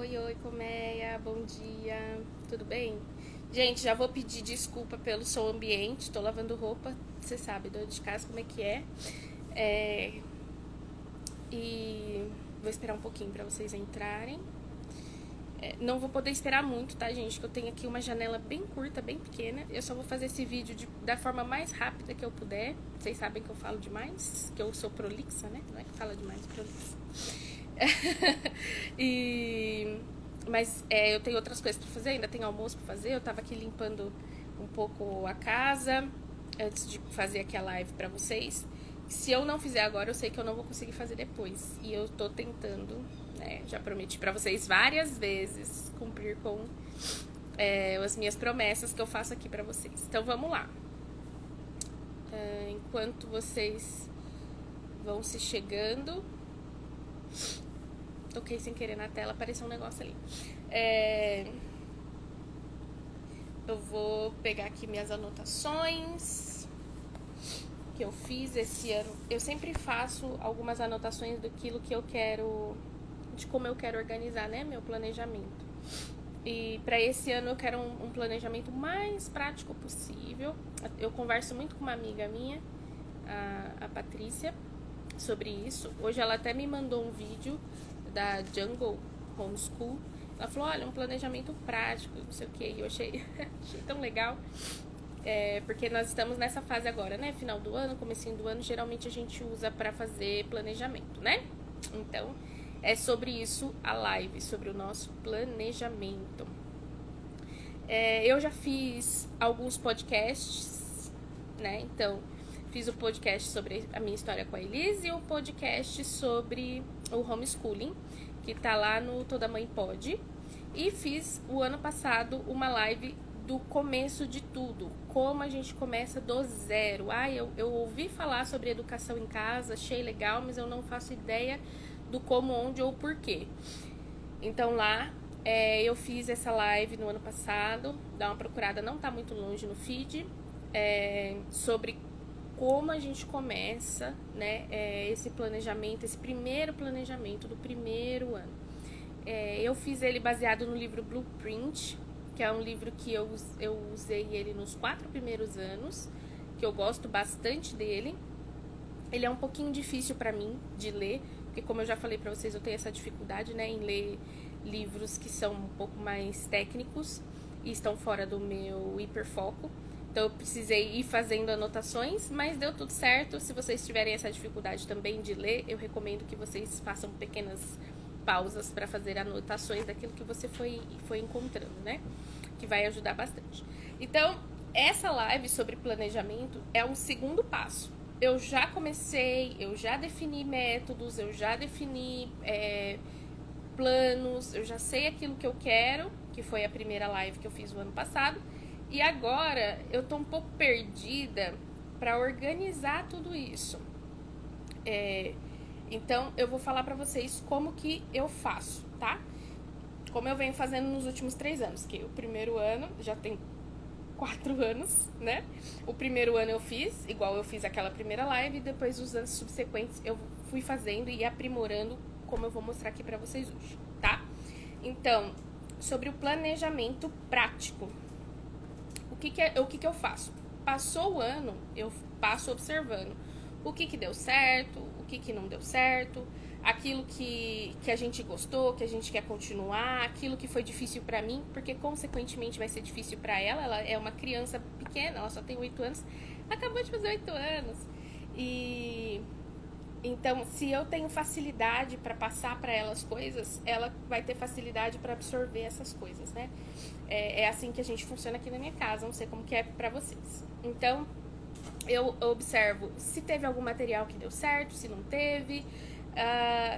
Oi, colmeia, bom dia, tudo bem? Gente, já vou pedir desculpa pelo som ambiente, tô lavando roupa, você sabe, dona de casa como é que é. E vou esperar um pouquinho pra vocês entrarem. Não vou poder esperar muito, tá, gente? Que eu tenho aqui uma janela bem curta, bem pequena. Eu só vou fazer esse vídeo da forma mais rápida que eu puder. Vocês sabem que eu falo demais, que eu sou prolixa, né? Não é que fala demais, prolixa. Mas eu tenho outras coisas pra fazer, ainda tenho almoço pra fazer. Eu tava aqui limpando um pouco a casa antes de fazer aqui a live pra vocês. Se eu não fizer agora, eu sei que eu não vou conseguir fazer depois. E eu tô tentando, né? Já prometi pra vocês várias vezes cumprir com as minhas promessas que eu faço aqui pra vocês. Então vamos lá. Enquanto vocês vão se chegando. Toquei sem querer na tela, apareceu um negócio ali. Eu vou pegar aqui minhas anotações que eu fiz esse ano. Eu sempre faço algumas anotações daquilo que eu quero, de como eu quero organizar, né, meu planejamento. E para esse ano eu quero um planejamento mais prático possível. Eu converso muito com uma amiga minha, a Patrícia, sobre isso. Hoje ela até me mandou um vídeo da Jungle Homeschool. Ela falou, olha, um planejamento prático, não sei o que. E eu achei tão legal. Porque nós estamos nessa fase agora, né? Final do ano, comecinho do ano, geralmente a gente usa para fazer planejamento, né? Então, é sobre isso a live, sobre o nosso planejamento. Eu já fiz alguns podcasts, né? Então, fiz o podcast sobre a minha história com a Elise e o podcast sobre o homeschooling, que tá lá no Toda Mãe Pode. E fiz o ano passado uma live do começo de tudo, como a gente começa do zero. Eu ouvi falar sobre educação em casa, achei legal, mas eu não faço ideia do como, onde ou porquê. Então lá eu fiz essa live no ano passado, dá uma procurada, não tá muito longe no feed, sobre como a gente começa, né, esse planejamento, esse primeiro planejamento do primeiro ano. Eu fiz ele baseado no livro Blueprint, que é um livro que eu usei ele nos 4 primeiros anos, que eu gosto bastante dele. Ele é um pouquinho difícil para mim de ler, porque como eu já falei para vocês, eu tenho essa dificuldade, né, em ler livros que são um pouco mais técnicos e estão fora do meu hiperfoco. Então eu precisei ir fazendo anotações, mas deu tudo certo. Se vocês tiverem essa dificuldade também de ler, eu recomendo que vocês façam pequenas pausas para fazer anotações daquilo que você foi encontrando, né? Que vai ajudar bastante. Então, essa live sobre planejamento é um segundo passo. Eu já comecei, eu já defini métodos, eu já defini planos, eu já sei aquilo que eu quero, que foi a primeira live que eu fiz o ano passado. E agora eu tô um pouco perdida para organizar tudo isso. Então eu vou falar para vocês como que eu faço, tá? Como eu venho fazendo nos últimos 3 anos, que o primeiro ano já tem 4 anos, né? O primeiro ano eu fiz, igual eu fiz aquela primeira live, e depois os anos subsequentes eu fui fazendo e aprimorando, como eu vou mostrar aqui para vocês hoje, tá? Então, sobre o planejamento prático. O que eu faço? Passou o ano, eu passo observando o que deu certo, o que não deu certo, aquilo que a gente gostou, que a gente quer continuar, aquilo que foi difícil pra mim, porque consequentemente vai ser difícil pra ela. Ela é uma criança pequena, ela só tem 8 anos, acabou de fazer 8 anos. E então, se eu tenho facilidade para passar para ela as coisas, ela vai ter facilidade para absorver essas coisas, né? É assim que a gente funciona aqui na minha casa, não sei como que é para vocês. Então, eu observo se teve algum material que deu certo, se não teve,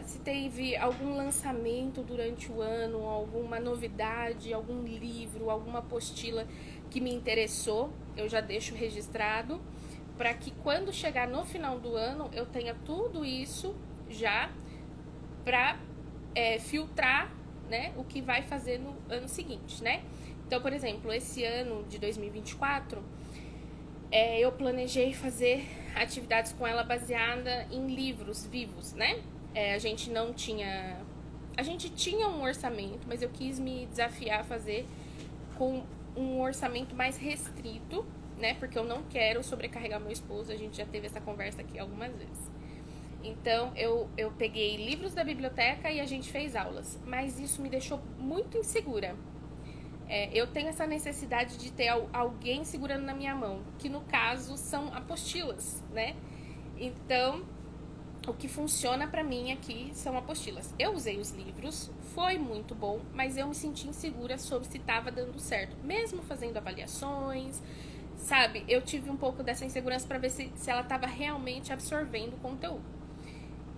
se teve algum lançamento durante o ano, alguma novidade, algum livro, alguma apostila que me interessou, eu já deixo registrado, para que quando chegar no final do ano eu tenha tudo isso já para filtrar, né, o que vai fazer no ano seguinte, né? Então, por exemplo, esse ano de 2024 eu planejei fazer atividades com ela baseada em livros vivos, né? A gente não tinha A gente tinha um orçamento, mas eu quis me desafiar a fazer com um orçamento mais restrito, né? Porque eu não quero sobrecarregar meu esposo, a gente já teve essa conversa aqui algumas vezes. Então, eu peguei livros da biblioteca e a gente fez aulas. Mas isso me deixou muito insegura. Eu tenho essa necessidade de ter alguém segurando na minha mão, que no caso são apostilas, né? Então, o que funciona pra mim aqui são apostilas. Eu usei os livros, foi muito bom, mas eu me senti insegura sobre se estava dando certo. Mesmo fazendo avaliações, sabe? Eu tive um pouco dessa insegurança para ver se ela estava realmente absorvendo o conteúdo.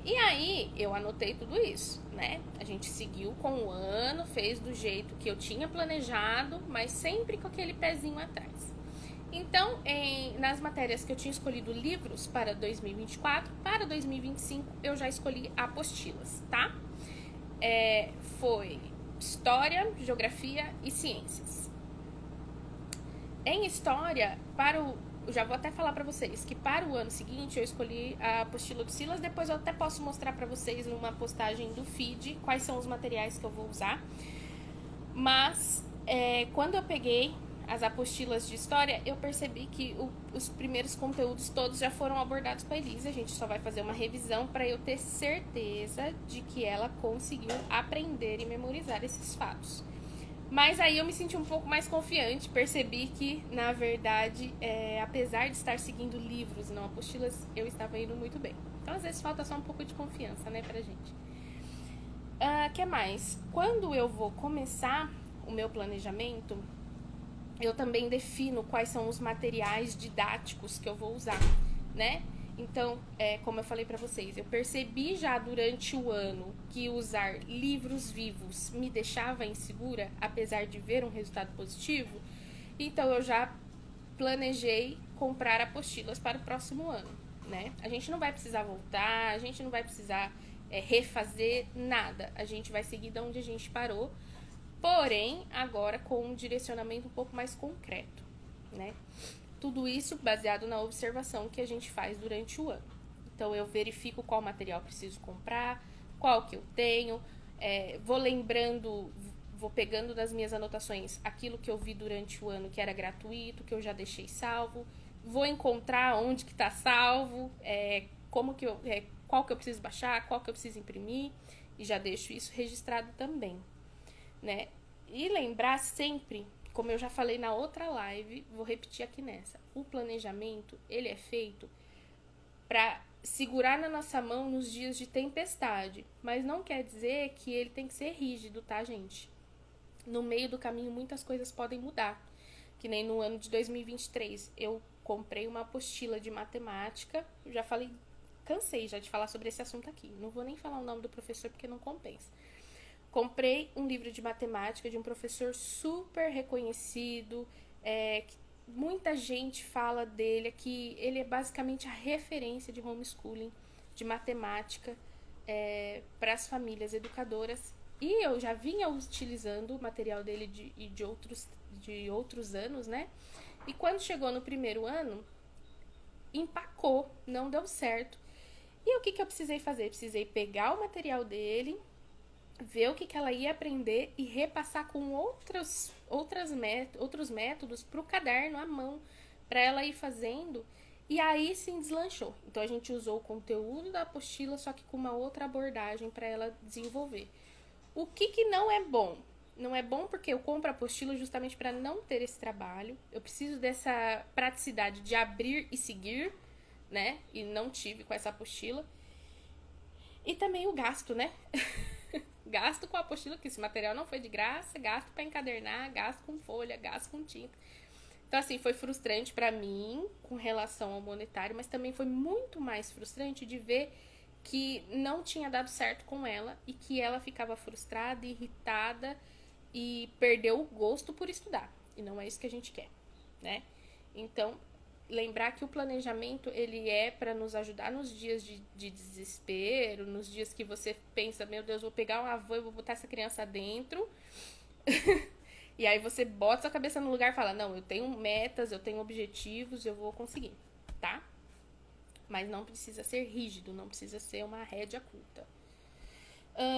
E aí, eu anotei tudo isso, né? A gente seguiu com o ano, fez do jeito que eu tinha planejado, mas sempre com aquele pezinho atrás. Então, nas matérias que eu tinha escolhido livros para 2024, para 2025 eu já escolhi apostilas, tá? Foi História, Geografia e Ciências. Em História, já vou até falar pra vocês que para o ano seguinte eu escolhi a apostila do Silas. Depois eu até posso mostrar pra vocês numa postagem do feed quais são os materiais que eu vou usar. Mas quando eu peguei as apostilas de História, eu percebi que os primeiros conteúdos todos já foram abordados com a Elisa. A gente só vai fazer uma revisão para eu ter certeza de que ela conseguiu aprender e memorizar esses fatos. Mas aí eu me senti um pouco mais confiante, percebi que, na verdade, apesar de estar seguindo livros e não apostilas, eu estava indo muito bem. Então, às vezes, falta só um pouco de confiança, né, pra gente. Que mais? Quando eu vou começar o meu planejamento, eu também defino quais são os materiais didáticos que eu vou usar, né? Então, como eu falei pra vocês, eu percebi já durante o ano que usar livros vivos me deixava insegura, apesar de ver um resultado positivo. Então, eu já planejei comprar apostilas para o próximo ano, né? A gente não vai precisar voltar, a gente não vai precisar refazer nada. A gente vai seguir de onde a gente parou, porém, agora com um direcionamento um pouco mais concreto, né? Tudo isso baseado na observação que a gente faz durante o ano. Então, eu verifico qual material preciso comprar, qual que eu tenho, vou lembrando, vou pegando das minhas anotações aquilo que eu vi durante o ano que era gratuito, que eu já deixei salvo, vou encontrar onde que está salvo, qual que eu preciso baixar, qual que eu preciso imprimir, e já deixo isso registrado também, né? E lembrar sempre, como eu já falei na outra live, vou repetir aqui nessa. O planejamento, ele é feito para segurar na nossa mão nos dias de tempestade. Mas não quer dizer que ele tem que ser rígido, tá, gente? No meio do caminho, muitas coisas podem mudar. Que nem no ano de 2023, eu comprei uma apostila de matemática. Eu já falei, cansei já de falar sobre esse assunto aqui. Não vou nem falar o nome do professor porque não compensa. Comprei um livro de matemática de um professor super reconhecido, que muita gente fala dele, que ele é basicamente a referência de homeschooling, de matemática, para as famílias educadoras. E eu já vinha utilizando o material dele de outros anos, né? E quando chegou no primeiro ano, empacou, não deu certo. E o que eu precisei fazer? Precisei pegar o material dele, ver o que ela ia aprender e repassar com outros métodos para o caderno à mão, para ela ir fazendo. E aí sim deslanchou. Então a gente usou o conteúdo da apostila, só que com uma outra abordagem para ela desenvolver. O que não é bom? Não é bom porque eu compro a apostila justamente para não ter esse trabalho. Eu preciso dessa praticidade de abrir e seguir, né? E não tive com essa apostila. E também o gasto, né? Gasto com a apostila, que esse material não foi de graça, gasto para encadernar, gasto com folha, gasto com tinta. Então, assim, foi frustrante para mim com relação ao monetário, mas também foi muito mais frustrante de ver que não tinha dado certo com ela e que ela ficava frustrada, irritada e perdeu o gosto por estudar. E não é isso que a gente quer, né? Então, lembrar que o planejamento, ele é para nos ajudar nos dias de desespero, nos dias que você pensa, meu Deus, vou pegar uma van e vou botar essa criança dentro. E aí você bota sua cabeça no lugar e fala, não, eu tenho metas, eu tenho objetivos, eu vou conseguir, tá? Mas não precisa ser rígido, não precisa ser uma rédea curta.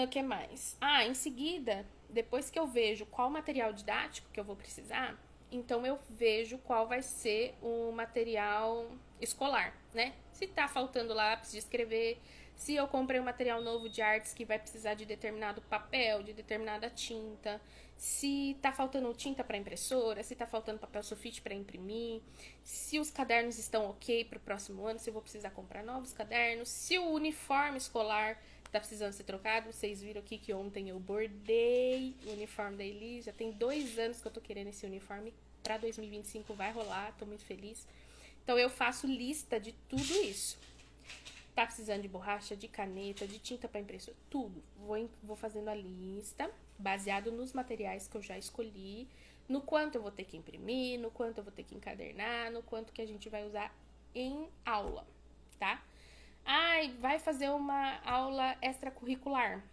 Que mais? Em seguida, depois que eu vejo qual material didático que eu vou precisar, então eu vejo qual vai ser o material escolar, né? Se tá faltando lápis de escrever, se eu comprei um material novo de artes que vai precisar de determinado papel, de determinada tinta, se tá faltando tinta para impressora, se tá faltando papel sulfite para imprimir, se os cadernos estão ok para o próximo ano, se eu vou precisar comprar novos cadernos, se o uniforme escolar tá precisando ser trocado. Vocês viram aqui que ontem eu bordei o uniforme da Elis. Já tem 2 anos que eu tô querendo esse uniforme. Pra 2025 vai rolar, tô muito feliz. Então eu faço lista de tudo isso. Tá precisando de borracha, de caneta, de tinta para impressora, tudo. Vou fazendo a lista, baseado nos materiais que eu já escolhi, no quanto eu vou ter que imprimir, no quanto eu vou ter que encadernar, no quanto que a gente vai usar em aula, tá? Vai fazer uma aula extracurricular,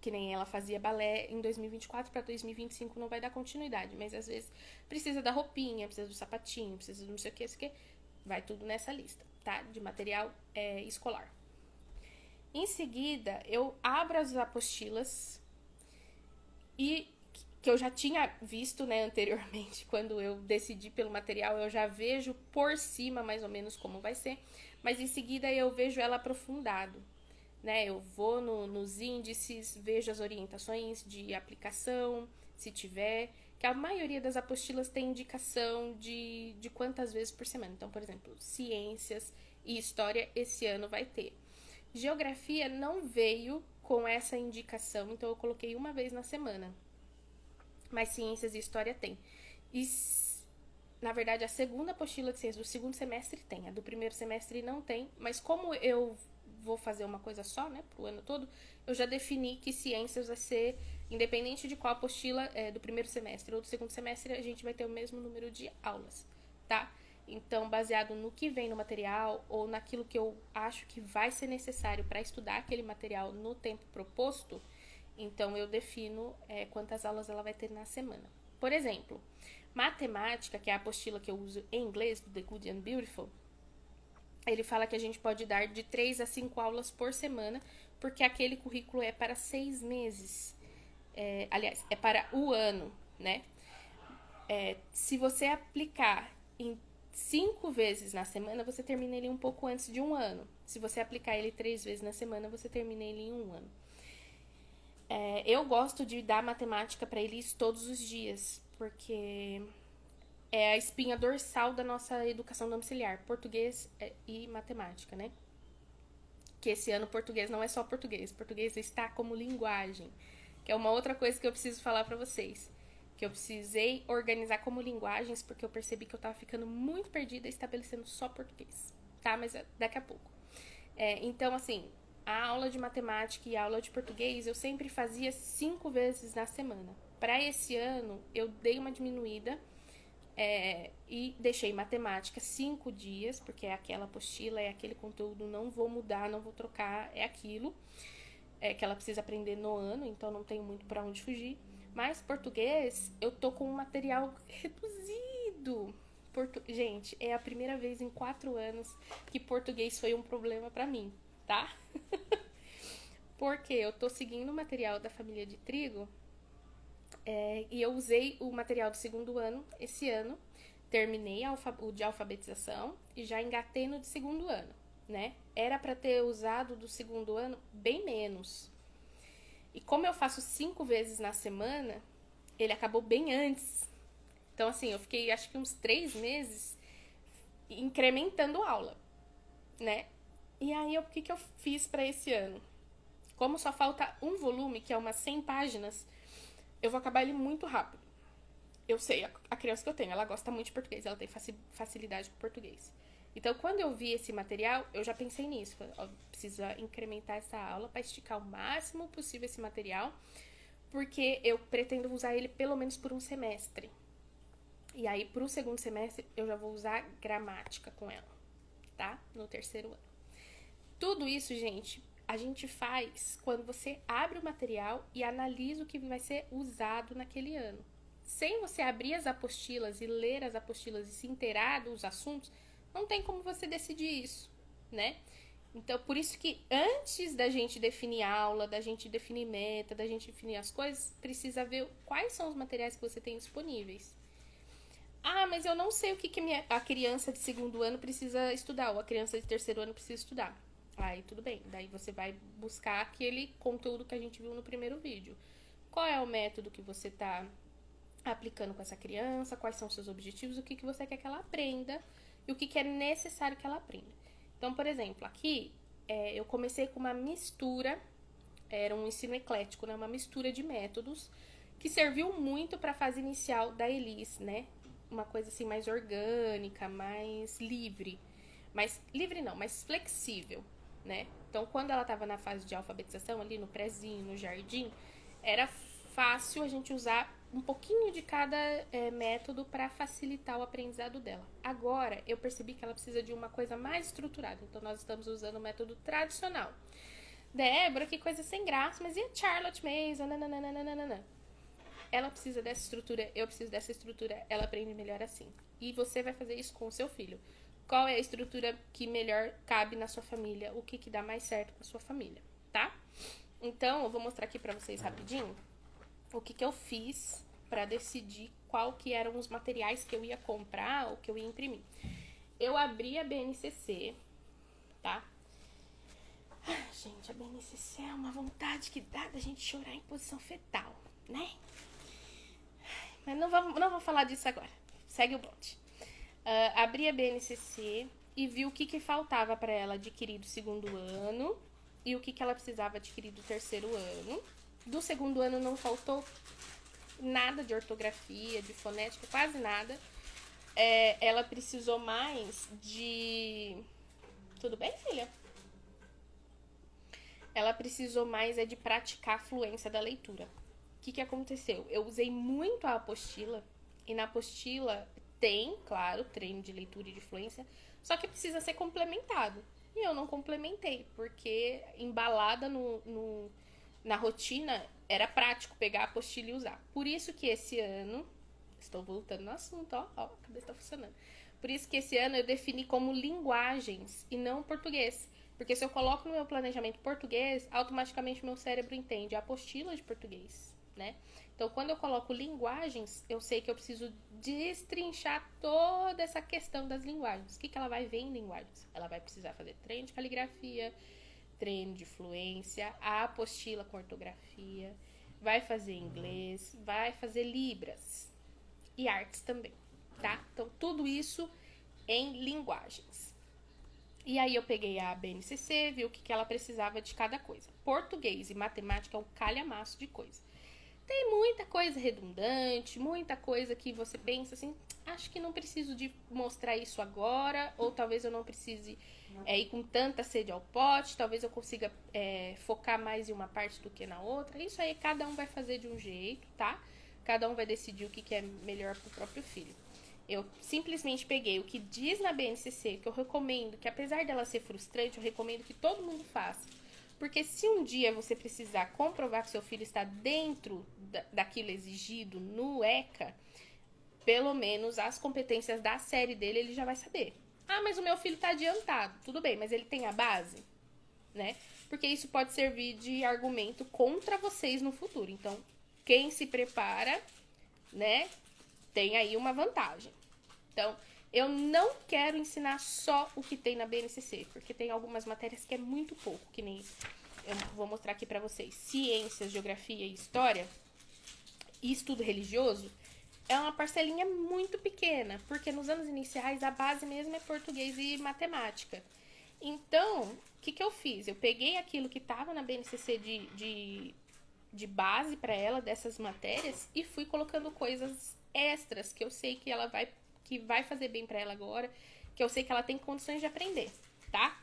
que nem ela fazia balé em 2024 para 2025 não vai dar continuidade, mas às vezes precisa da roupinha, precisa do sapatinho, precisa do não sei o que, vai tudo nessa lista, tá? De material escolar. Em seguida, eu abro as apostilas e que eu já tinha visto, né, anteriormente, quando eu decidi pelo material, eu já vejo por cima mais ou menos como vai ser, mas em seguida eu vejo ela aprofundado, né? Eu vou nos índices, vejo as orientações de aplicação, se tiver, que a maioria das apostilas tem indicação de quantas vezes por semana. Então, por exemplo, ciências e história esse ano vai ter. Geografia não veio com essa indicação, então eu coloquei uma vez na semana. Mas ciências e história tem. E, na verdade, a segunda apostila de ciências do segundo semestre tem, a do primeiro semestre não tem, mas como eu vou fazer uma coisa só, né, pro ano todo, eu já defini que ciências vai ser, independente de qual apostila do primeiro semestre ou do segundo semestre, a gente vai ter o mesmo número de aulas, tá? Então, baseado no que vem no material ou naquilo que eu acho que vai ser necessário para estudar aquele material no tempo proposto, então eu defino quantas aulas ela vai ter na semana. Por exemplo, matemática, que é a apostila que eu uso em inglês, do The Good and Beautiful, ele fala que a gente pode dar de 3 a 5 aulas por semana, porque aquele currículo é para 6 meses. Aliás, é para o ano, né? Se você aplicar em 5 vezes na semana, você termina ele um pouco antes de um ano. Se você aplicar ele 3 vezes na semana, você termina ele em um ano. Eu gosto de dar matemática para eles todos os dias, porque é a espinha dorsal da nossa educação domiciliar, português e matemática, né? Que esse ano português não é só português está como linguagem, que é uma outra coisa que eu preciso falar para vocês, que eu precisei organizar como linguagens, porque eu percebi que eu tava ficando muito perdida estabelecendo só português, tá? Mas daqui a pouco. Então, assim, a aula de matemática e a aula de português eu sempre fazia 5 vezes na semana. Para esse ano, eu dei uma diminuída e deixei matemática 5 dias, porque é aquela apostila, é aquele conteúdo, não vou mudar, não vou trocar, é aquilo que ela precisa aprender no ano, então não tenho muito para onde fugir. Mas português, eu tô com um material reduzido. Gente, é a primeira vez em 4 anos que português foi um problema para mim, tá? Porque eu tô seguindo o material da família de trigo e eu usei o material do segundo ano esse ano, terminei o de alfabetização e já engatei no de segundo ano, né? Era para ter usado do segundo ano bem menos. E como eu faço 5 vezes na semana, ele acabou bem antes. Então, assim, eu fiquei acho que uns 3 meses incrementando aula, né? E aí, o que eu fiz para esse ano? Como só falta um volume, que é umas 100 páginas, eu vou acabar ele muito rápido. Eu sei, a criança que eu tenho, ela gosta muito de português, ela tem facilidade com português. Então, quando eu vi esse material, eu já pensei nisso. Preciso incrementar essa aula para esticar o máximo possível esse material, porque eu pretendo usar ele pelo menos por um semestre. E aí, pro segundo semestre, eu já vou usar gramática com ela, tá? No terceiro ano. Tudo isso, gente, a gente faz quando você abre o material e analisa o que vai ser usado naquele ano. Sem você abrir as apostilas e ler as apostilas e se inteirar dos assuntos, não tem como você decidir isso, né? Então, por isso que antes da gente definir aula, da gente definir meta, da gente definir as coisas, precisa ver quais são os materiais que você tem disponíveis. Ah, mas eu não sei o que a criança de segundo ano precisa estudar, ou a criança de terceiro ano precisa estudar. Aí tudo bem, daí você vai buscar aquele conteúdo que a gente viu no primeiro vídeo. Qual é o método que você está aplicando com essa criança, quais são os seus objetivos, o que você quer que ela aprenda e o que é necessário que ela aprenda. Então, por exemplo, aqui eu comecei com uma mistura, era um ensino eclético, né? Uma mistura de métodos que serviu muito para a fase inicial da Elis, né? Uma coisa assim mais orgânica, mais livre. Mais livre não, mais flexível, né? Então, quando ela estava na fase de alfabetização, ali no prézinho, no jardim, era fácil a gente usar um pouquinho de cada método para facilitar o aprendizado dela. Agora, eu percebi que ela precisa de uma coisa mais estruturada, então nós estamos usando o método tradicional. Débora, que coisa sem graça, mas e a Charlotte Mason? Nananana. Ela precisa dessa estrutura, eu preciso dessa estrutura, ela aprende melhor assim. E você vai fazer isso com o seu filho. Qual é a estrutura que melhor cabe na sua família? O que dá mais certo com a sua família, tá? Então, eu vou mostrar aqui pra vocês rapidinho o que eu fiz pra decidir qual que eram os materiais que eu ia comprar ou que eu ia imprimir. Eu abri a BNCC, tá? Gente, a BNCC é uma vontade que dá da gente chorar em posição fetal, né? Mas não vou falar disso agora. Segue o bonde. Abri a BNCC e vi o que faltava para ela adquirir do segundo ano e o que ela precisava adquirir do terceiro ano. Do segundo ano não faltou nada de ortografia, de fonética, quase nada. Ela precisou mais de... Tudo bem, filha? Ela precisou mais de praticar a fluência da leitura. O que aconteceu? Eu usei muito a apostila, e na apostila tem, claro, treino de leitura e de fluência, só que precisa ser complementado. E eu não complementei, porque embalada na rotina era prático pegar a apostila e usar. Por isso que esse ano, estou voltando no assunto, ó, a cabeça tá funcionando. Por isso que esse ano eu defini como linguagens e não português. Porque se eu coloco no meu planejamento português, automaticamente meu cérebro entende a apostila de português, né? Então, quando eu coloco linguagens, eu sei que eu preciso destrinchar toda essa questão das linguagens. O que ela vai ver em linguagens? Ela vai precisar fazer treino de caligrafia, treino de fluência, a apostila com ortografia, vai fazer inglês, vai fazer libras e artes também, tá? Então, tudo isso em linguagens. E aí eu peguei a BNCC, vi o que ela precisava de cada coisa. Português e matemática é um calhamaço de coisa. Tem muita coisa redundante, muita coisa que você pensa assim, acho que não preciso de mostrar isso agora, ou talvez eu não precise ir com tanta sede ao pote, talvez eu consiga focar mais em uma parte do que na outra. Isso aí cada um vai fazer de um jeito, tá? Cada um vai decidir o que é melhor pro próprio filho. Eu simplesmente peguei o que diz na BNCC, que eu recomendo, que apesar dela ser frustrante, eu recomendo que todo mundo faça. Porque se um dia você precisar comprovar que seu filho está dentro daquilo exigido no ECA, pelo menos as competências da série dele ele já vai saber. Ah, mas o meu filho está adiantado. Tudo bem, mas ele tem a base, né? Porque isso pode servir de argumento contra vocês no futuro. Então, quem se prepara, né, tem aí uma vantagem. Então, eu não quero ensinar só o que tem na BNCC, porque tem algumas matérias que é muito pouco, que nem eu vou mostrar aqui pra vocês. Ciências, geografia e história e estudo religioso é uma parcelinha muito pequena, porque nos anos iniciais a base mesmo é português e matemática. Então, o que eu fiz? Eu peguei aquilo que estava na BNCC de base para ela, dessas matérias, e fui colocando coisas extras que eu sei que ela vai fazer bem para ela agora, que eu sei que ela tem condições de aprender, tá?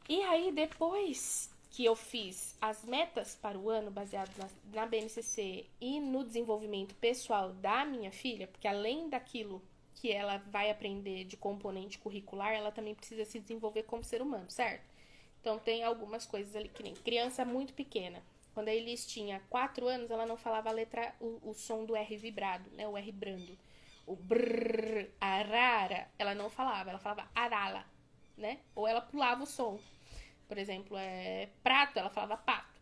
E aí, depois que eu fiz as metas para o ano baseado na BNCC e no desenvolvimento pessoal da minha filha, porque além daquilo que ela vai aprender de componente curricular, ela também precisa se desenvolver como ser humano, certo? Então, tem algumas coisas ali, que nem criança muito pequena. Quando a Elis tinha 4 anos, ela não falava a letra, o som do R vibrado, né? O R brando. O brrr, arara, ela não falava, ela falava arala. né? Ou ela pulava o som. Por exemplo, prato, ela falava pato.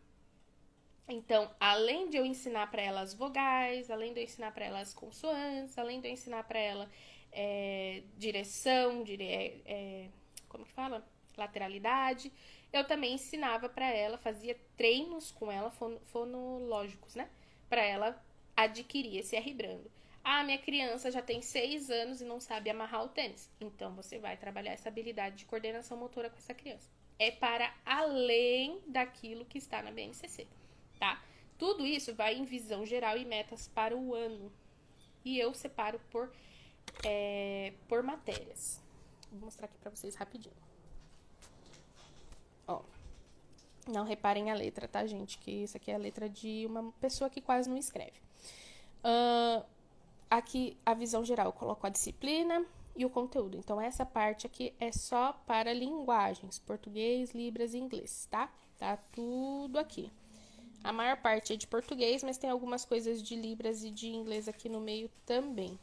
Então, além de eu ensinar para ela as vogais, além de eu ensinar para ela as consoantes, além de eu ensinar para ela direção, como que fala? Lateralidade, eu também ensinava para ela, fazia treinos com ela, fonológicos, né? Para ela adquirir esse R brando. Ah, minha criança já tem 6 anos e não sabe amarrar o tênis. Então, você vai trabalhar essa habilidade de coordenação motora com essa criança. É para além daquilo que está na BNCC, tá? Tudo isso vai em visão geral e metas para o ano. E eu separo por matérias. Vou mostrar aqui para vocês rapidinho. Ó, não reparem a letra, tá, gente? Que isso aqui é a letra de uma pessoa que quase não escreve. Aqui, a visão geral, eu coloco a disciplina e o conteúdo. Então, essa parte aqui é só para linguagens, português, libras e inglês, tá? Tá tudo aqui. A maior parte é de português, mas tem algumas coisas de libras e de inglês aqui no meio também.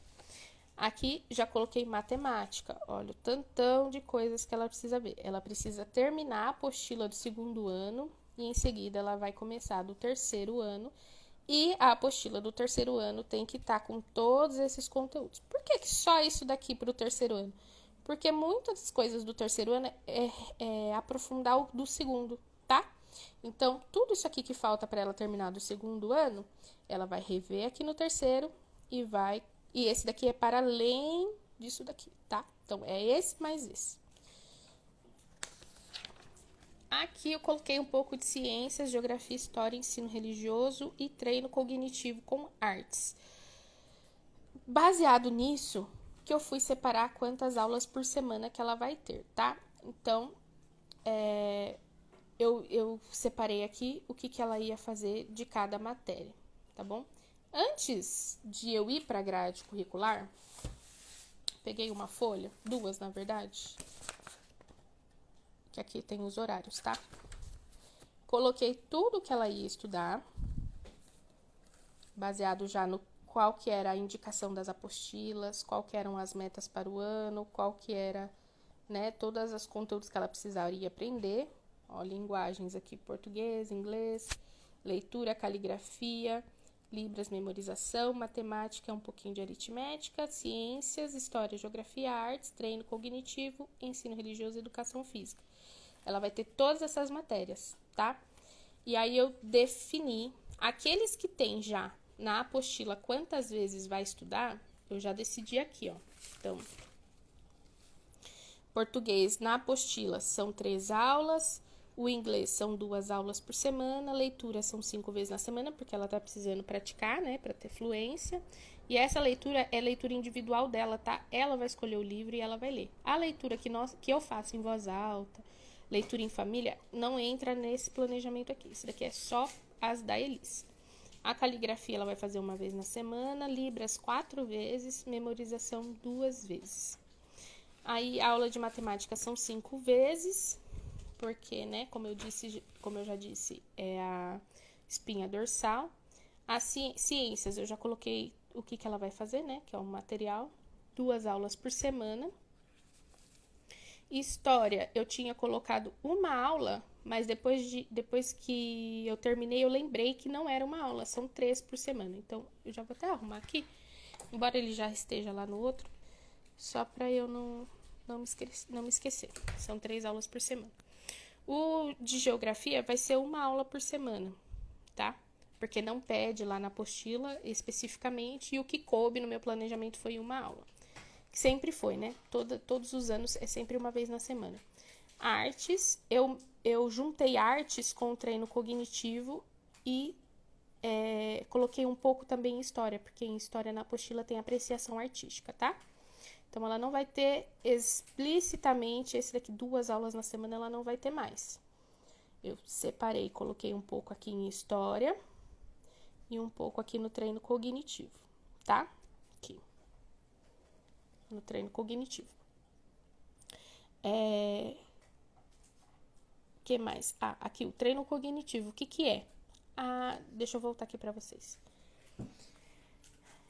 Aqui já coloquei matemática. Olha o tantão de coisas que ela precisa ver. Ela precisa terminar a apostila do 2º ano e em seguida ela vai começar do 3º ano. E a apostila do 3º ano tem que estar com todos esses conteúdos. Por que só isso daqui para o 3º ano? Porque muitas das coisas do 3º ano é aprofundar o do 2º, tá? Então, tudo isso aqui que falta para ela terminar do 2º ano, ela vai rever aqui no 3º e esse daqui é para além disso daqui, tá? Então, é esse mais esse. Aqui eu coloquei um pouco de ciências, geografia, história, ensino religioso e treino cognitivo com artes. Baseado nisso, que eu fui separar quantas aulas por semana que ela vai ter, tá? Então, eu separei aqui o que ela ia fazer de cada matéria, tá bom? Antes de eu ir para a grade curricular, peguei uma folha, 2 na verdade, que aqui tem os horários, tá? Coloquei tudo que ela ia estudar, baseado já no qual que era a indicação das apostilas, qual que eram as metas para o ano, qual que era, né, todas os conteúdos que ela precisaria aprender. Ó, linguagens aqui, português, inglês, leitura, caligrafia, libras, memorização, matemática, um pouquinho de aritmética, ciências, história, geografia, artes, treino cognitivo, ensino religioso e educação física. Ela vai ter todas essas matérias, tá? E aí eu defini aqueles que tem já na apostila quantas vezes vai estudar, eu já decidi aqui, ó. Então, português na apostila são 3 aulas, o inglês são 2 aulas por semana, leitura são 5 vezes na semana, porque ela tá precisando praticar, né, para ter fluência. E essa leitura é leitura individual dela, tá? Ela vai escolher o livro e ela vai ler. A leitura que eu faço em voz alta, leitura em família, não entra nesse planejamento aqui. Isso daqui é só as da Elis. A caligrafia ela vai fazer 1 vez na semana, libras 4 vezes, memorização 2 vezes. Aí a aula de matemática são 5 vezes, porque, né, como eu já disse, é a espinha dorsal. As ciências eu já coloquei o que ela vai fazer, né, que é um material, 2 aulas por semana. História, eu tinha colocado uma aula, mas depois que eu terminei, eu lembrei que não era uma aula, são 3 por semana. Então, eu já vou até arrumar aqui, embora ele já esteja lá no outro, só para eu não me esquecer. São 3 aulas por semana. O de geografia vai ser 1 aula por semana, tá? Porque não pede lá na apostila especificamente, e o que coube no meu planejamento foi 1 aula. Sempre foi, né? Todos os anos é sempre 1 vez na semana. Artes, eu juntei artes com o treino cognitivo e coloquei um pouco também em história, porque em história na apostila tem apreciação artística, tá? Então, ela não vai ter explicitamente esse daqui, 2 aulas na semana, ela não vai ter mais. Eu separei, coloquei um pouco aqui em história e um pouco aqui no treino cognitivo, tá? Aqui. No treino cognitivo. Que mais? Aqui, o treino cognitivo. O que é? Deixa eu voltar aqui para vocês.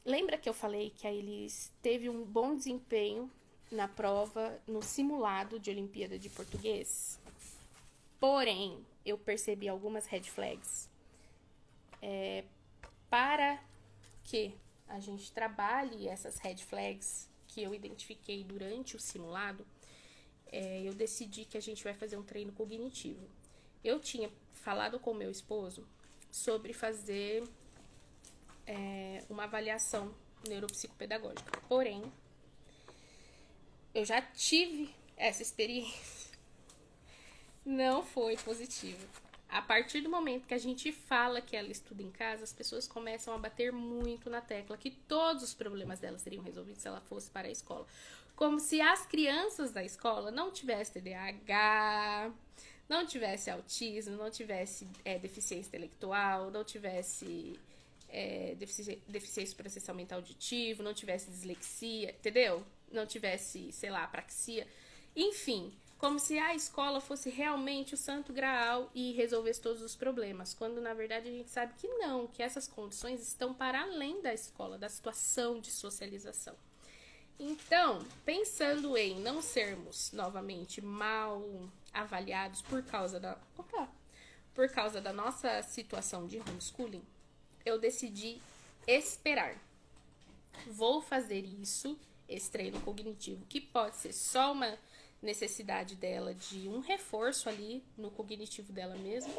Lembra que eu falei que a Elis teve um bom desempenho na prova, no simulado de Olimpíada de Português. Porém, eu percebi algumas red flags. Para que a gente trabalhe essas red flags que eu identifiquei durante o simulado, eu decidi que a gente vai fazer um treino cognitivo. Eu tinha falado com o meu esposo sobre fazer uma avaliação neuropsicopedagógica. Porém, eu já tive essa experiência. Não foi positivo. A partir do momento que a gente fala que ela estuda em casa, as pessoas começam a bater muito na tecla que todos os problemas dela seriam resolvidos se ela fosse para a escola. Como se as crianças da escola não tivessem TDAH, não tivesse autismo, não tivesse deficiência intelectual, não tivesse deficiência processamento auditivo, não tivesse dislexia, entendeu? Não tivesse, sei lá, apraxia. Enfim, como se a escola fosse realmente o santo graal e resolvesse todos os problemas, quando na verdade a gente sabe que não, que essas condições estão para além da escola, da situação de socialização. Então, pensando em não sermos novamente mal avaliados por causa da nossa situação de homeschooling, eu decidi esperar. Vou fazer isso, esse treino cognitivo, que pode ser só uma necessidade dela de um reforço ali no cognitivo dela mesma.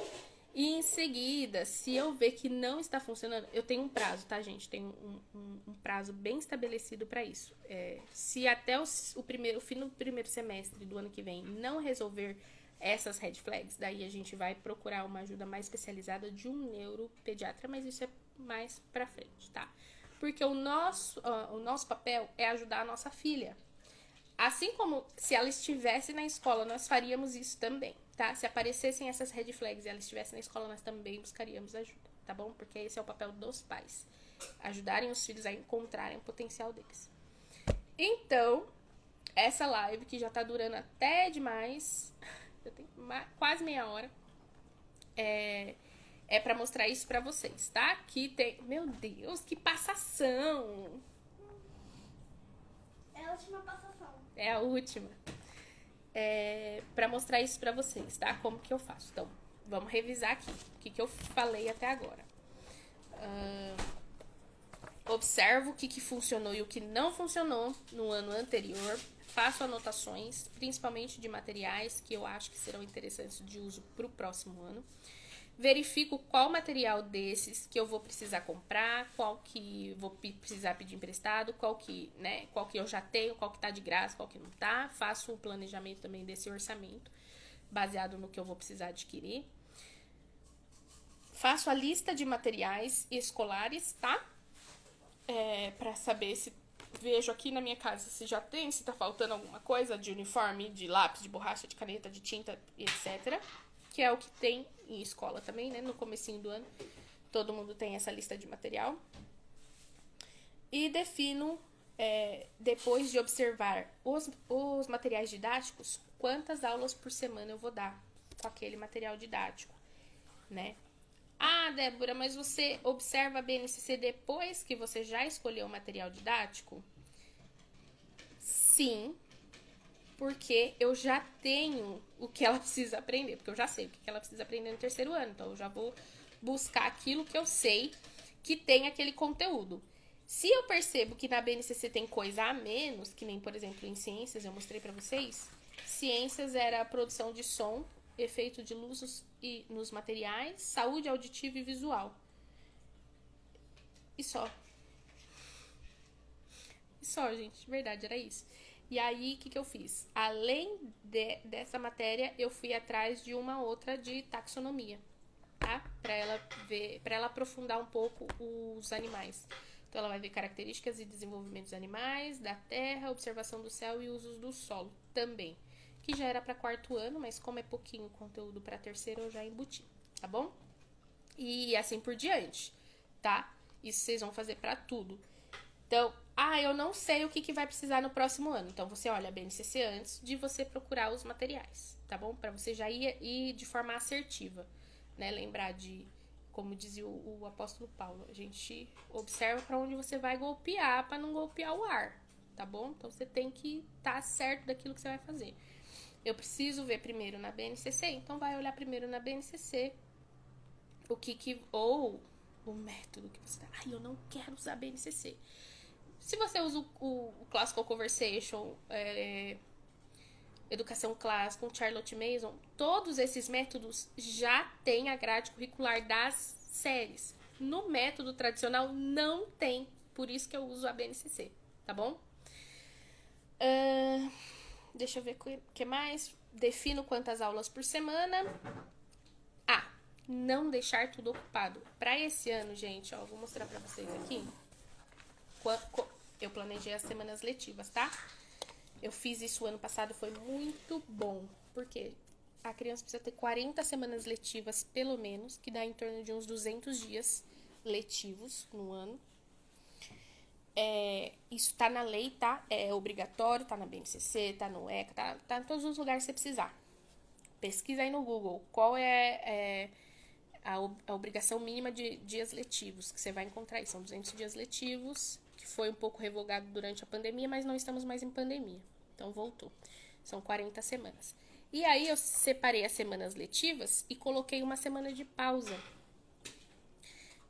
E em seguida, se eu ver que não está funcionando, eu tenho um prazo, tá, gente? Tenho um prazo bem estabelecido para isso. Se até o fim do primeiro semestre do ano que vem não resolver essas red flags, daí a gente vai procurar uma ajuda mais especializada de um neuropediatra, mas isso é mais pra frente, tá? Porque o nosso papel é ajudar a nossa filha. Assim como se ela estivesse na escola, nós faríamos isso também, tá? Se aparecessem essas red flags e ela estivesse na escola, nós também buscaríamos ajuda, tá bom? Porque esse é o papel dos pais. Ajudarem os filhos a encontrarem o potencial deles. Então, essa live que já tá durando até demais, eu tenho quase meia hora, é pra mostrar isso pra vocês, tá? Que tem... Meu Deus, que passação! É a última passação. É a última. Pra mostrar isso pra vocês, tá? Como que eu faço. Então, vamos revisar aqui o que eu falei até agora. Observo o que funcionou e o que não funcionou no ano anterior. Faço anotações, principalmente de materiais que eu acho que serão interessantes de uso para o próximo ano. Verifico qual material desses que eu vou precisar comprar, qual que vou precisar pedir emprestado, qual que eu já tenho, qual que tá de graça, qual que não tá. Faço um planejamento também desse orçamento, baseado no que eu vou precisar adquirir. Faço a lista de materiais escolares, tá? Pra saber se vejo aqui na minha casa se já tem, se tá faltando alguma coisa de uniforme, de lápis, de borracha, de caneta, de tinta, etc. Que é o que tem em escola também, né? No comecinho do ano, todo mundo tem essa lista de material. E defino, depois de observar os materiais didáticos, quantas aulas por semana eu vou dar com aquele material didático, né? Ah, Débora, mas você observa a BNCC depois que você já escolheu o material didático? Sim, porque eu já tenho o que ela precisa aprender, porque eu já sei o que ela precisa aprender no terceiro ano, então eu já vou buscar aquilo que eu sei que tem aquele conteúdo. Se eu percebo que na BNCC tem coisa a menos, que nem, por exemplo, em ciências, eu mostrei pra vocês, ciências era a produção de som, efeito de luz e nos materiais, saúde auditiva e visual. E só. E só, gente, de verdade, era isso. E aí, o que eu fiz? Além dessa matéria, eu fui atrás de uma outra de taxonomia, tá? Pra ela aprofundar um pouco os animais. Então, ela vai ver características e desenvolvimento dos animais, da terra, observação do céu e usos do solo também. Que já era para quarto ano, mas como é pouquinho conteúdo para terceiro, eu já embuti, tá bom? E assim por diante, tá? Isso vocês vão fazer para tudo. Então, eu não sei o que vai precisar no próximo ano. Então, você olha a BNCC antes de você procurar os materiais, tá bom? Para você já ir de forma assertiva, né? Lembrar de, como dizia o apóstolo Paulo, a gente observa para onde você vai golpear para não golpear o ar, tá bom? Então você tem que estar certo daquilo que você vai fazer. Eu preciso ver primeiro na BNCC, então vai olhar primeiro na BNCC ou o método que você tá. Ai, eu não quero usar BNCC. Se você usa o Classical Conversation, Educação Clássica, o Charlotte Mason, todos esses métodos já têm a grade curricular das séries. No método tradicional não tem, por isso que eu uso a BNCC, tá bom? Deixa eu ver o que mais. Defino quantas aulas por semana. Não deixar tudo ocupado. Para esse ano, gente, ó, vou mostrar para vocês aqui. Eu planejei as semanas letivas, tá? Eu fiz isso o ano passado, foi muito bom. Porque a criança precisa ter 40 semanas letivas, pelo menos, que dá em torno de uns 200 dias letivos no ano. Isso tá na lei, tá? É obrigatório, tá na BNCC, tá no ECA, tá em todos os lugares que você precisar. Pesquisa aí no Google qual é a obrigação mínima de dias letivos, que você vai encontrar aí. São 200 dias letivos, que foi um pouco revogado durante a pandemia, mas não estamos mais em pandemia. Então, voltou. São 40 semanas. E aí, eu separei as semanas letivas e coloquei uma semana de pausa.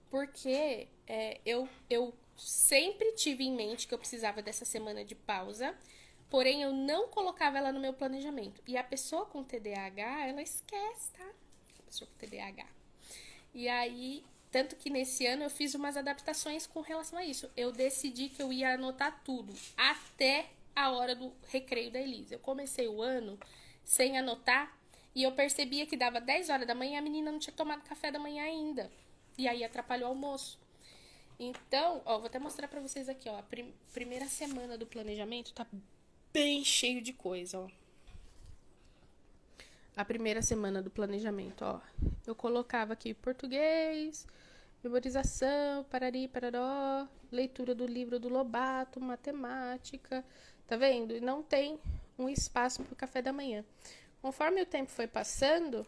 Porque eu sempre tive em mente que eu precisava dessa semana de pausa, porém, eu não colocava ela no meu planejamento. E a pessoa com TDAH, ela esquece, tá? A pessoa com TDAH. E aí, tanto que nesse ano eu fiz umas adaptações com relação a isso. Eu decidi que eu ia anotar tudo, até a hora do recreio da Elisa. Eu comecei o ano sem anotar e eu percebia que dava 10 horas da manhã e a menina não tinha tomado café da manhã ainda. E aí atrapalhou o almoço. Então, ó, vou até mostrar pra vocês aqui, ó. A primeira semana do planejamento tá bem cheio de coisa, ó. A primeira semana do planejamento, ó. Eu colocava aqui português, memorização, parari, pararó, leitura do livro do Lobato, matemática, tá vendo? E não tem um espaço pro café da manhã. Conforme o tempo foi passando,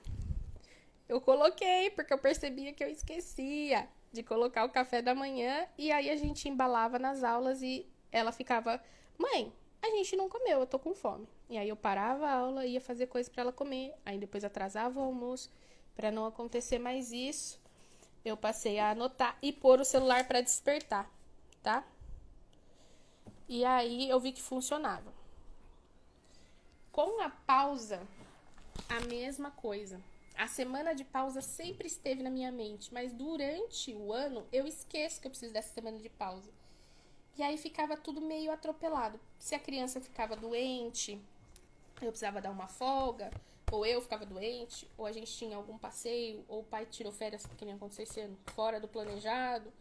eu coloquei, porque eu percebia que eu esquecia de colocar o café da manhã, e aí a gente embalava nas aulas e ela ficava, mãe, a gente não comeu, eu tô com fome. E aí eu parava a aula, ia fazer coisa para ela comer, aí depois atrasava o almoço. Para não acontecer mais isso, eu passei a anotar e pôr o celular para despertar, tá? E aí eu vi que funcionava. Com a pausa, a mesma coisa. A semana de pausa sempre esteve na minha mente, mas durante o ano eu esqueço que eu preciso dessa semana de pausa. E aí ficava tudo meio atropelado. Se a criança ficava doente, eu precisava dar uma folga, ou eu ficava doente, ou a gente tinha algum passeio, ou o pai tirou férias, que nem aconteceu esse ano, fora do planejado.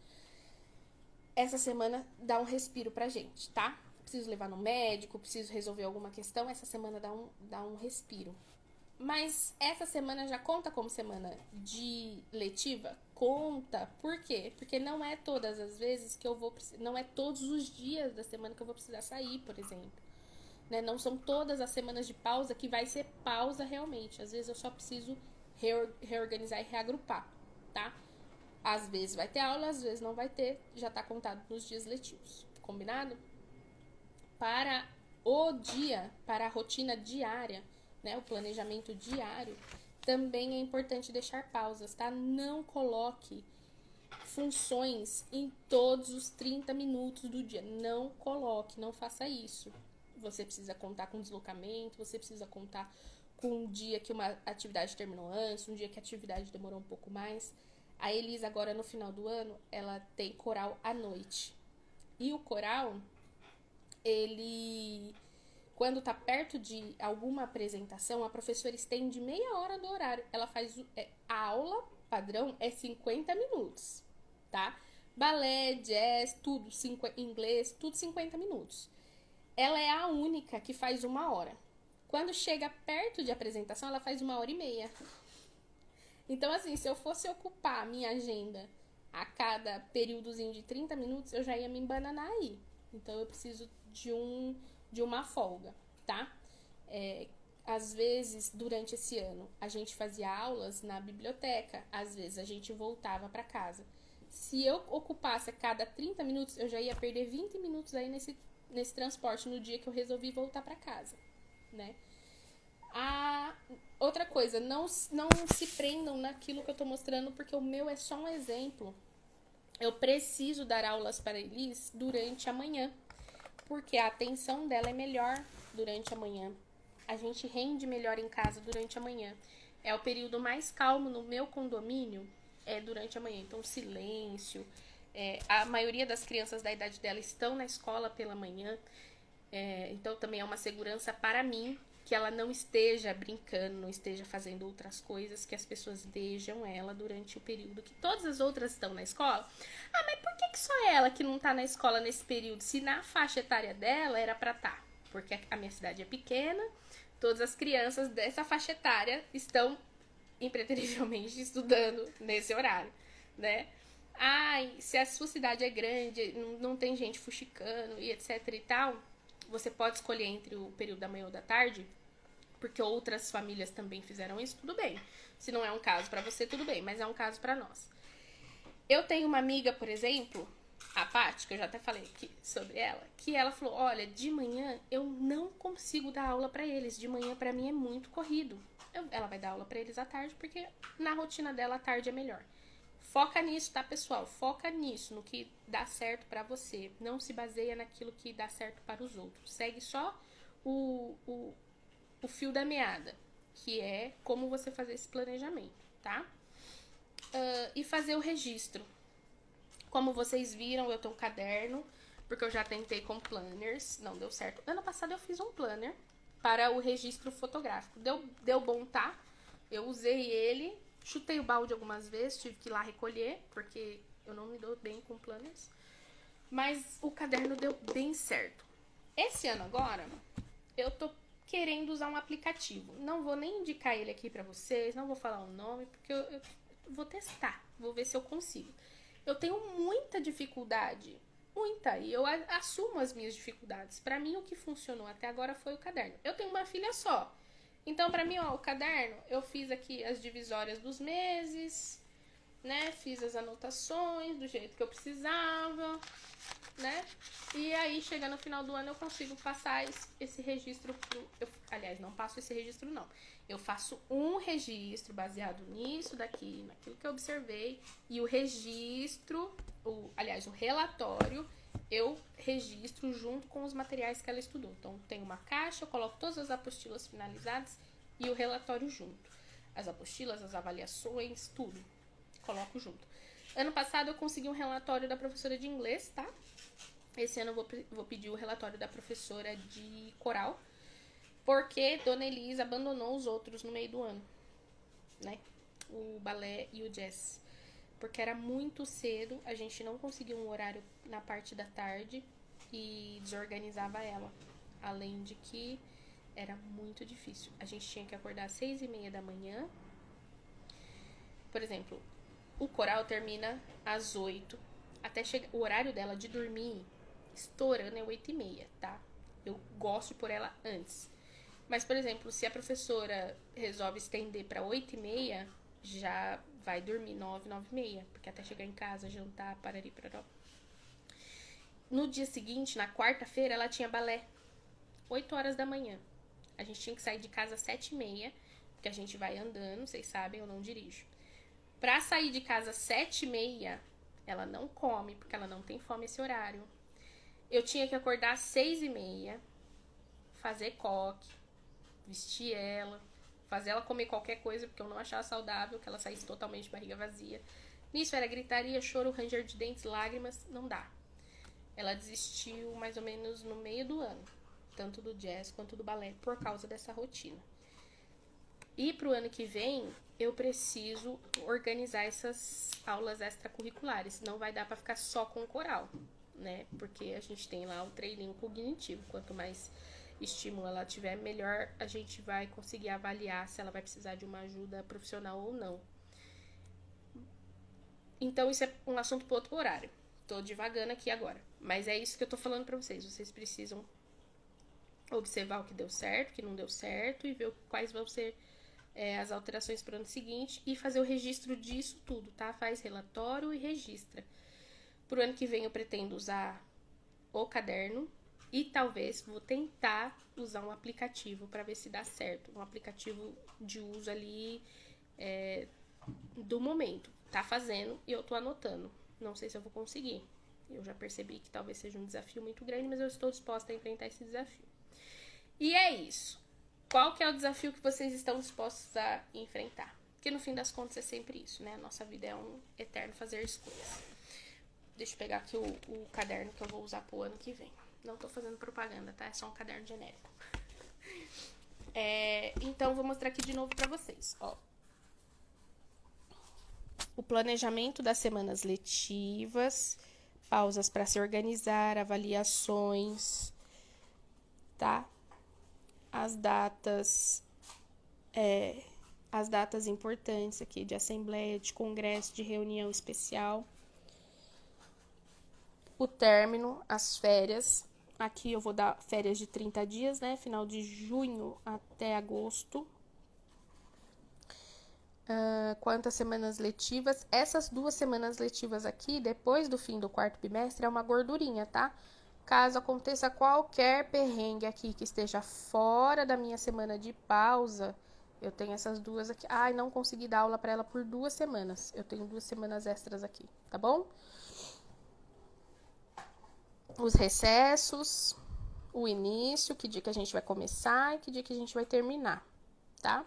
Essa semana dá um respiro pra gente, tá? Preciso levar no médico, preciso resolver alguma questão, essa semana dá um respiro. Mas essa semana já conta como semana de letiva? Conta. Por quê? Porque não é todas as vezes que eu vou... Não é todos os dias da semana que eu vou precisar sair, por exemplo. Né? Não são todas as semanas de pausa que vai ser pausa realmente. Às vezes eu só preciso reorganizar e reagrupar, tá? Às vezes vai ter aula, às vezes não vai ter. Já tá contado nos dias letivos. Combinado? Para o dia, para a rotina diária, né, o planejamento diário, também é importante deixar pausas, tá? Não coloque funções em todos os 30 minutos do dia. Não coloque, não faça isso. Você precisa contar com deslocamento, você precisa contar com um dia que uma atividade terminou antes, um dia que a atividade demorou um pouco mais. A Elisa agora no final do ano, ela tem coral à noite. E o coral, ele... Quando tá perto de alguma apresentação, a professora estende meia hora do horário. Ela faz... a aula padrão é 50 minutos, tá? Balé, jazz, tudo, inglês, tudo 50 minutos. Ela é a única que faz 1 hora. Quando chega perto de apresentação, ela faz 1 hora e meia. Então, assim, se eu fosse ocupar a minha agenda a cada períodozinho de 30 minutos, eu já ia me embananar aí. Então, eu preciso de uma folga, tá? Às vezes, durante esse ano, a gente fazia aulas na biblioteca. Às vezes, a gente voltava para casa. Se eu ocupasse a cada 30 minutos, eu já ia perder 20 minutos aí nesse transporte no dia que eu resolvi voltar para casa, né? Outra coisa, não se prendam naquilo que eu tô mostrando, porque o meu é só um exemplo. Eu preciso dar aulas para Elis durante a manhã, porque a atenção dela é melhor durante a manhã. A gente rende melhor em casa durante a manhã. É o período mais calmo no meu condomínio, é durante a manhã. Então, silêncio. A maioria das crianças da idade dela estão na escola pela manhã. Então, também é uma segurança para mim que ela não esteja brincando, não esteja fazendo outras coisas, que as pessoas vejam ela durante o período que todas as outras estão na escola. Ah, mas por que só ela que não tá na escola nesse período? Se na faixa etária dela era pra estar. Porque a minha cidade é pequena, todas as crianças dessa faixa etária estão impreterivelmente estudando nesse horário, né? Ai, se a sua cidade é grande, não tem gente fuxicando e etc e tal, você pode escolher entre o período da manhã ou da tarde, porque outras famílias também fizeram isso, tudo bem. Se não é um caso para você, tudo bem, mas é um caso para nós. Eu tenho uma amiga, por exemplo, a Paty, que eu já até falei aqui sobre ela, que ela falou, olha, de manhã eu não consigo dar aula para eles, de manhã para mim é muito corrido. Ela vai dar aula para eles à tarde, porque na rotina dela a tarde é melhor. Foca nisso, tá, pessoal? Foca nisso, no que dá certo para você. Não se baseia naquilo que dá certo para os outros. Segue só o fio da meada, que é como você fazer esse planejamento, tá? E fazer o registro. Como vocês viram, eu tenho um caderno, porque eu já tentei com planners, não deu certo. Ano passado eu fiz um planner para o registro fotográfico. Deu bom, tá? Eu usei ele, chutei o balde algumas vezes, tive que ir lá recolher, porque eu não me dou bem com planners. Mas o caderno deu bem certo. Esse ano agora, eu tô querendo usar um aplicativo. Não vou nem indicar ele aqui pra vocês, não vou falar o nome, porque eu vou testar, vou ver se eu consigo. Eu tenho muita dificuldade, muita, e eu assumo as minhas dificuldades. Pra mim, o que funcionou até agora foi o caderno. Eu tenho uma filha só, então pra mim, ó, o caderno, eu fiz aqui as divisórias dos meses, né? Fiz as anotações do jeito que eu precisava, né? E aí, chega no final do ano, eu consigo passar esse registro aliás, não passo esse registro, não. Eu faço um registro baseado nisso daqui, naquilo que eu observei, e o registro, o relatório, eu registro junto com os materiais que ela estudou. Então, tem uma caixa, eu coloco todas as apostilas finalizadas e o relatório junto. As apostilas, as avaliações, tudo. Coloco junto. Ano passado eu consegui um relatório da professora de inglês, tá? Esse ano eu vou pedir o relatório da professora de coral, porque Dona Elisa abandonou os outros no meio do ano, né? O balé e o jazz. Porque era muito cedo, a gente não conseguiu um horário na parte da tarde e desorganizava ela. Além de que era muito difícil. A gente tinha que acordar às 6:30 da manhã. Por exemplo, o coral termina às 8. Até chegar o horário dela de dormir, estourando, é 8:30, tá? Eu gosto de pôr ela antes. Mas, por exemplo, se a professora resolve estender para 8:30, já vai dormir 9, 9:30, porque até chegar em casa, jantar, parari, pararó. No dia seguinte, na quarta-feira, ela tinha balé, 8 horas da manhã. A gente tinha que sair de casa às 7:30, porque a gente vai andando, vocês sabem, eu não dirijo. Pra sair de casa às 7:30, ela não come, porque ela não tem fome esse horário. Eu tinha que acordar às 6:30, fazer coque, vestir ela, fazer ela comer qualquer coisa, porque eu não achava saudável que ela saísse totalmente de barriga vazia. Nisso era gritaria, choro, ranger de dentes, lágrimas, não dá. Ela desistiu mais ou menos no meio do ano, tanto do jazz quanto do balé, por causa dessa rotina. E pro ano que vem, eu preciso organizar essas aulas extracurriculares. Não vai dar pra ficar só com o coral, né? Porque a gente tem lá o treininho cognitivo. Quanto mais estímulo ela tiver, melhor a gente vai conseguir avaliar se ela vai precisar de uma ajuda profissional ou não. Então, isso é um assunto para outro horário. Tô divagando aqui agora. Mas é isso que eu tô falando pra vocês. Vocês precisam observar o que deu certo, o que não deu certo, e ver quais vão ser as alterações para o ano seguinte e fazer o registro disso tudo, tá? Faz relatório e registra. Pro ano que vem eu pretendo usar o caderno, E talvez vou tentar usar um aplicativo para ver se dá certo. Um aplicativo de uso ali do momento. Tá fazendo e eu tô anotando. Não sei se eu vou conseguir. Eu já percebi que talvez seja um desafio muito grande, mas eu estou disposta a enfrentar esse desafio. E é isso. Qual que é o desafio que vocês estão dispostos a enfrentar? Porque no fim das contas é sempre isso, né? A nossa vida é um eterno fazer escolhas. Deixa eu pegar aqui o caderno que eu vou usar pro ano que vem. Não tô fazendo propaganda, tá? É só um caderno genérico. Então, vou mostrar aqui de novo pra vocês, ó. O planejamento das semanas letivas, pausas para se organizar, avaliações, tá? As datas importantes aqui de assembleia, de congresso, de reunião especial. O término, as férias. Aqui eu vou dar férias de 30 dias, né? Final de junho até agosto. Quantas semanas letivas? Essas 2 semanas letivas aqui, depois do fim do quarto bimestre, é uma gordurinha, tá? Caso aconteça qualquer perrengue aqui que esteja fora da minha semana de pausa, eu tenho essas 2 aqui. Ai, não consegui dar aula pra ela por 2 semanas. Eu tenho 2 semanas extras aqui, tá bom? Os recessos, o início, que dia que a gente vai começar e que dia que a gente vai terminar, tá?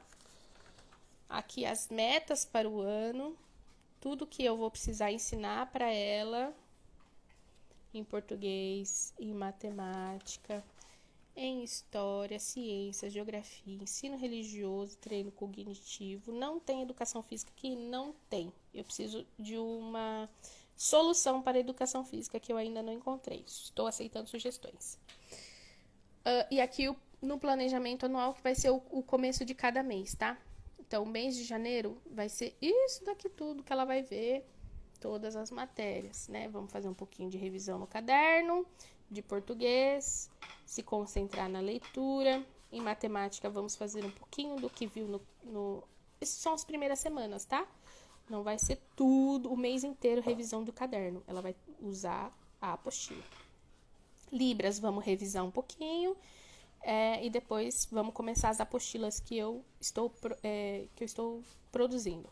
Aqui as metas para o ano, tudo que eu vou precisar ensinar para ela em português, em matemática, em história, ciência, geografia, ensino religioso, treino cognitivo. Não tem educação física aqui? Não tem. Eu preciso de uma solução para a educação física que eu ainda não encontrei. Estou aceitando sugestões. E aqui no planejamento anual, que vai ser o começo de cada mês, tá? Então, o mês de janeiro vai ser isso daqui tudo que ela vai ver, todas as matérias, né? Vamos fazer um pouquinho de revisão no caderno, de português, se concentrar na leitura. Em matemática, vamos fazer um pouquinho do que viu no... Essas são as primeiras semanas, tá? Não vai ser tudo, o mês inteiro, revisão do caderno. Ela vai usar a apostila. Libras, vamos revisar um pouquinho. E depois vamos começar as apostilas que eu estou produzindo.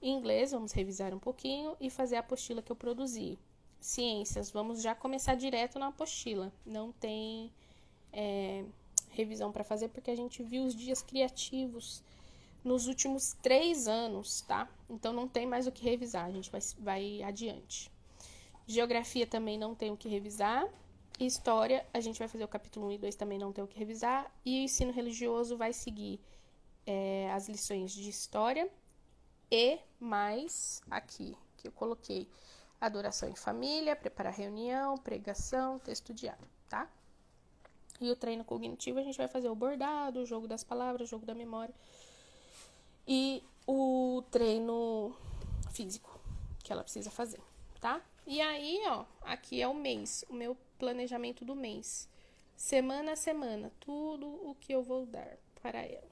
Em inglês, vamos revisar um pouquinho e fazer a apostila que eu produzi. Ciências, vamos já começar direto na apostila. Não tem revisão para fazer porque a gente viu os dias criativos nos últimos 3 anos, tá? Então não tem mais o que revisar, a gente vai adiante. Geografia também não tem o que revisar. História, a gente vai fazer o capítulo 1 e 2, também não tem o que revisar. E o ensino religioso vai seguir as lições de história e mais aqui, que eu coloquei adoração em família, preparar reunião, pregação, texto diário, tá? E o treino cognitivo, a gente vai fazer o bordado, o jogo das palavras, o jogo da memória e o treino físico que ela precisa fazer, tá? E aí, ó, aqui é o mês, o meu planejamento do mês. Semana a semana, tudo o que eu vou dar para ela,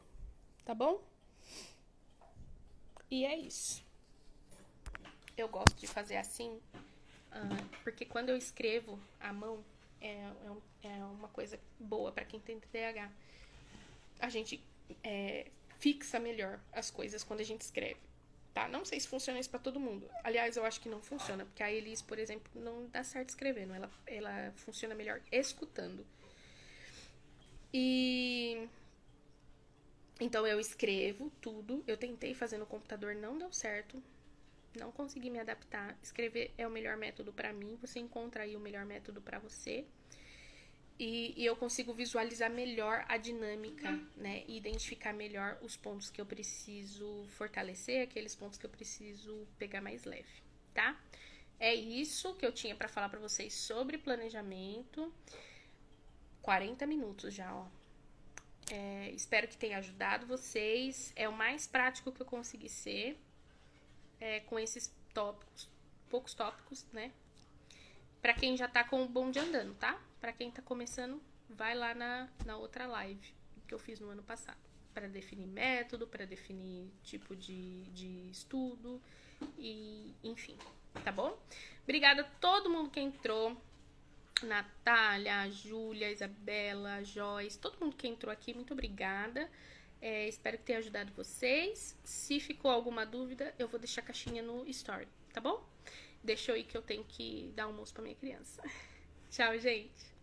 tá bom? E é isso. Eu gosto de fazer assim, porque quando eu escrevo à mão, é uma coisa boa para quem tem TDAH. A gente fixa melhor as coisas quando a gente escreve. Tá? Não sei se funciona isso pra todo mundo. Aliás, eu acho que não funciona, porque a Elis, por exemplo, não dá certo escrevendo. Ela funciona melhor escutando. E então eu escrevo tudo. Eu tentei fazer no computador, não deu certo. Não consegui me adaptar. Escrever é o melhor método pra mim. Você encontra aí o melhor método pra você. E eu consigo visualizar melhor a dinâmica, né? E identificar melhor os pontos que eu preciso fortalecer, aqueles pontos que eu preciso pegar mais leve, tá? É isso que eu tinha pra falar pra vocês sobre planejamento. 40 minutos já, ó. Espero que tenha ajudado vocês. É o mais prático que eu consegui ser. Com esses tópicos, poucos tópicos, né? Pra quem já tá com o bonde andando, tá? Pra quem tá começando, vai lá na outra live que eu fiz no ano passado. Pra definir método, pra definir tipo de estudo e enfim, tá bom? Obrigada a todo mundo que entrou. Natália, a Júlia, a Isabela, a Joyce, todo mundo que entrou aqui, muito obrigada. Espero que tenha ajudado vocês. Se ficou alguma dúvida, eu vou deixar a caixinha no story, tá bom? Deixa eu ir que eu tenho que dar almoço pra minha criança. Tchau, gente!